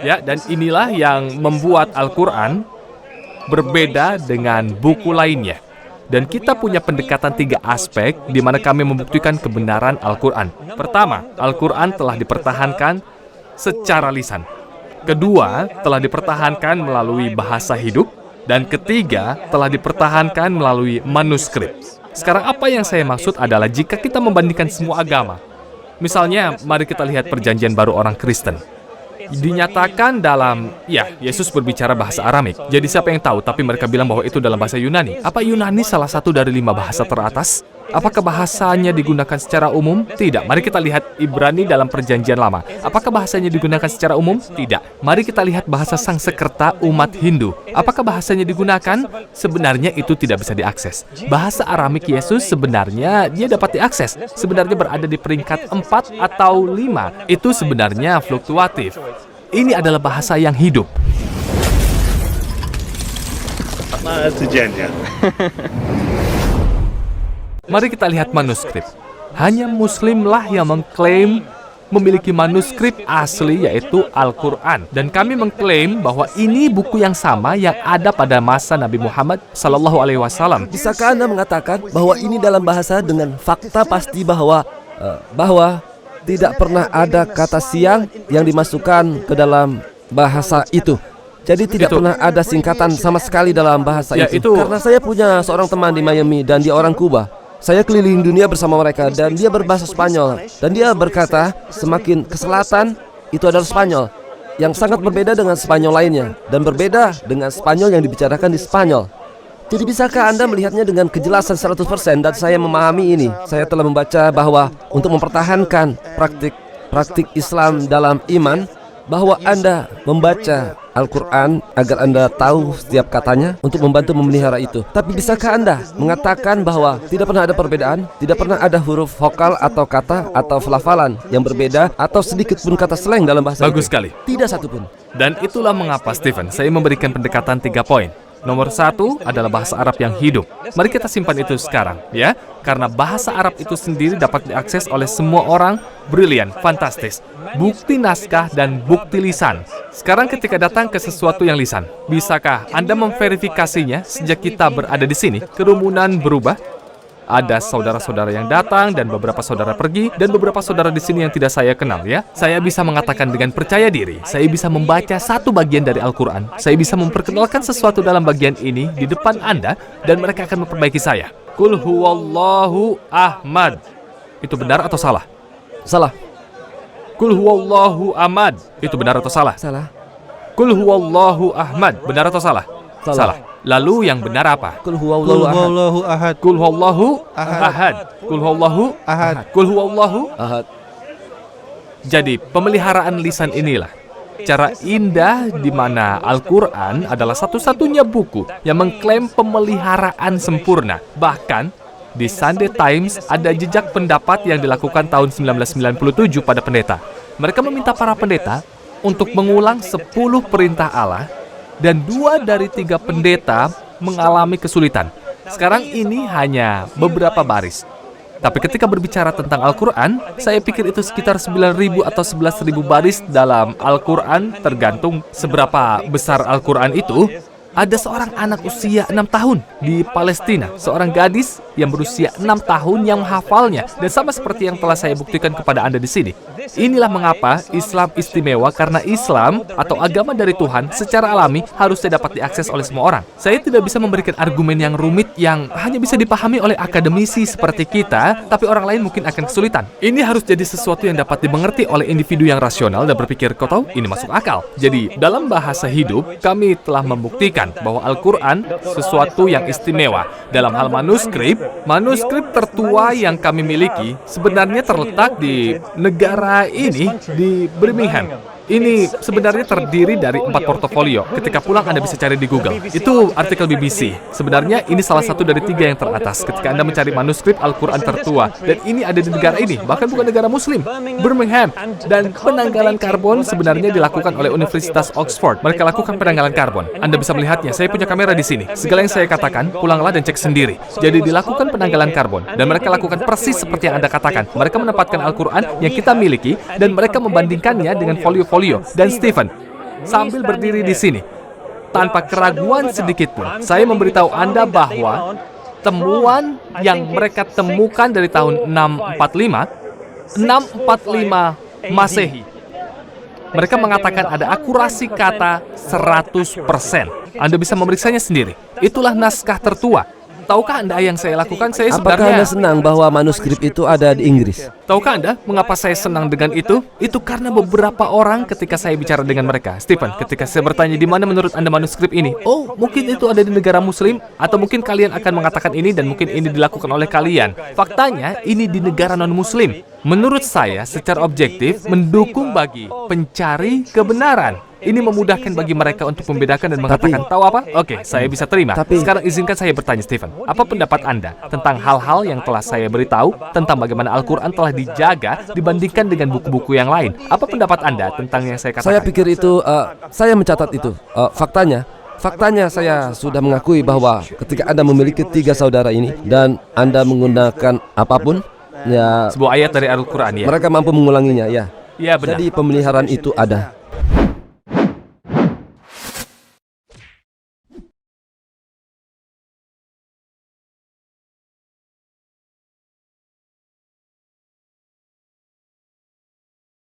Ya, dan inilah yang membuat Al-Quran berbeda dengan buku lainnya. Dan kita punya pendekatan 3 aspek di mana kami membuktikan kebenaran Al-Quran. Pertama, Al-Quran telah dipertahankan secara lisan. Kedua, telah dipertahankan melalui bahasa hidup. Dan ketiga, telah dipertahankan melalui manuskrip. Sekarang apa yang saya maksud adalah jika kita membandingkan semua agama. Misalnya, mari kita lihat perjanjian baru orang Kristen. Dinyatakan dalam, Yesus berbicara bahasa Aramik. Jadi siapa yang tahu, tapi mereka bilang bahwa itu dalam bahasa Yunani. Apa Yunani salah satu dari 5 bahasa teratas? Apakah bahasanya digunakan secara umum? Tidak. Mari kita lihat Ibrani dalam perjanjian lama. Apakah bahasanya digunakan secara umum? Tidak. Mari kita lihat bahasa Sangsekerta umat Hindu. Apakah bahasanya digunakan? Sebenarnya itu tidak bisa diakses. Bahasa Aramik Yesus sebenarnya dia dapat diakses. Sebenarnya berada di peringkat 4 atau 5. Itu sebenarnya fluktuatif. Ini adalah bahasa yang hidup. Mari kita lihat manuskrip. Hanya Muslimlah yang mengklaim memiliki manuskrip asli, yaitu Al-Quran. Dan kami mengklaim bahwa ini buku yang sama yang ada pada masa Nabi Muhammad SAW. Bisakah Anda mengatakan bahwa ini dalam bahasa dengan fakta pasti bahwa tidak pernah ada kata siang yang dimasukkan ke dalam bahasa itu? Jadi tidak pernah ada singkatan sama sekali dalam bahasa itu. Karena saya punya seorang teman di Miami dan dia orang Kuba. Saya keliling dunia bersama mereka dan dia berbahasa Spanyol. Dan dia berkata semakin ke selatan itu adalah Spanyol, yang sangat berbeda dengan Spanyol lainnya dan berbeda dengan Spanyol yang dibicarakan di Spanyol. Jadi bisakah Anda melihatnya dengan kejelasan 100% dan saya memahami ini? Saya telah membaca bahwa untuk mempertahankan praktik Islam dalam iman, bahwa Anda membaca Al-Quran agar Anda tahu setiap katanya untuk membantu memelihara itu. Tapi bisakah Anda mengatakan bahwa tidak pernah ada perbedaan? Tidak pernah ada huruf vokal atau kata atau pelafalan yang berbeda atau sedikit pun kata slang dalam bahasa Bagus itu? sekali. Tidak satupun. Dan itulah mengapa, Stephen, saya memberikan pendekatan 3 poin. Nomor 1 adalah bahasa Arab yang hidup. Mari kita simpan itu sekarang, ya. Karena bahasa Arab itu sendiri dapat diakses oleh semua orang. Brilian, fantastis. Bukti naskah dan bukti lisan. Sekarang ketika datang ke sesuatu yang lisan, bisakah Anda memverifikasinya sejak kita berada di sini? Kerumunan berubah. Ada saudara-saudara yang datang dan beberapa saudara pergi dan beberapa saudara di sini yang tidak saya kenal, ya. Saya bisa mengatakan dengan percaya diri, saya bisa membaca satu bagian dari Al-Quran. Saya bisa memperkenalkan sesuatu dalam bagian ini di depan Anda dan mereka akan memperbaiki saya. Qul huwallahu ahmad. Itu benar atau salah? Salah. Qul huwallahu ahmad. Itu benar atau salah? Salah. Qul huwallahu ahmad. Benar atau salah? Salah. Lalu yang benar apa? Qul huwallahu ahad. Qul huwallahu ahad. Qul huwallahu ahad. Qul huwallahu Ahad. Jadi, pemeliharaan lisan inilah cara indah di mana Al-Quran adalah satu-satunya buku yang mengklaim pemeliharaan sempurna. Bahkan, di Sunday Times ada jejak pendapat yang dilakukan tahun 1997 pada pendeta. Mereka meminta para pendeta untuk mengulang 10 perintah Allah, dan 2 dari 3 pendeta mengalami kesulitan. Sekarang ini hanya beberapa baris. Tapi ketika berbicara tentang Al-Quran, saya pikir itu sekitar 9.000 atau 11.000 baris dalam Al-Quran, tergantung seberapa besar Al-Quran itu. Ada seorang anak usia 6 tahun di Palestina, seorang gadis yang berusia 6 tahun yang menghafalnya. Dan sama seperti yang telah saya buktikan kepada Anda di sini. Inilah mengapa Islam istimewa, karena Islam atau agama dari Tuhan secara alami harusnya dapat diakses oleh semua orang. Saya tidak bisa memberikan argumen yang rumit yang hanya bisa dipahami oleh akademisi seperti kita, tapi orang lain mungkin akan kesulitan. Ini harus jadi sesuatu yang dapat dimengerti oleh individu yang rasional dan berpikir, kau tahu, ini masuk akal. Jadi, dalam bahasa hidup, kami telah membuktikan bahwa Al-Quran sesuatu yang istimewa. Dalam hal manuskrip tertua yang kami miliki sebenarnya terletak di negara ini, di Birmingham. Ini sebenarnya terdiri dari 4 portofolio. Ketika pulang Anda bisa cari di Google. Itu artikel BBC. Sebenarnya ini salah satu dari 3 yang teratas ketika Anda mencari manuskrip Al-Quran tertua. Dan ini ada di negara ini, bahkan bukan negara Muslim, Birmingham. Dan penanggalan karbon sebenarnya dilakukan oleh Universitas Oxford. Mereka lakukan penanggalan karbon. Anda bisa melihatnya, saya punya kamera di sini. Segala yang saya katakan, pulanglah dan cek sendiri. Jadi dilakukan penanggalan karbon. Dan mereka lakukan persis seperti yang Anda katakan. Mereka menempatkan Al-Quran yang kita miliki dan mereka membandingkannya dengan folio-folio. Dan Stephen, sambil berdiri di sini. Tanpa keraguan sedikit pun, saya memberitahu Anda bahwa temuan yang mereka temukan dari tahun 645 Masehi. Mereka mengatakan ada akurasi kata 100%. Anda bisa memeriksanya sendiri. Itulah naskah tertua. Tahukah Anda yang saya lakukan? Saya Apakah sebenarnya... Anda senang bahwa manuskrip itu ada di Inggris? Tahukah Anda mengapa saya senang dengan itu? Itu karena beberapa orang ketika saya bicara dengan mereka, Stephen, ketika saya bertanya di mana menurut Anda manuskrip ini? Oh, mungkin itu ada di negara Muslim, atau mungkin kalian akan mengatakan ini dan mungkin ini dilakukan oleh kalian. Faktanya, ini di negara non-Muslim. Menurut saya, secara objektif, mendukung bagi pencari kebenaran. Ini memudahkan bagi mereka untuk membedakan dan mengatakan, tahu apa? Oke, saya bisa terima. Sekarang izinkan saya bertanya, Stephen. Apa pendapat Anda tentang hal-hal yang telah saya beritahu tentang bagaimana Al-Quran telah dijaga dibandingkan dengan buku-buku yang lain? Apa pendapat Anda tentang yang saya katakan? Saya pikir itu, saya mencatat itu. Faktanya saya sudah mengakui bahwa ketika Anda memiliki 3 saudara ini dan Anda menggunakan apapun, ya sebuah ayat dari Al-Quran, ya? mereka mampu mengulanginya, ya. Ya, benar. Jadi pemeliharaan itu ada.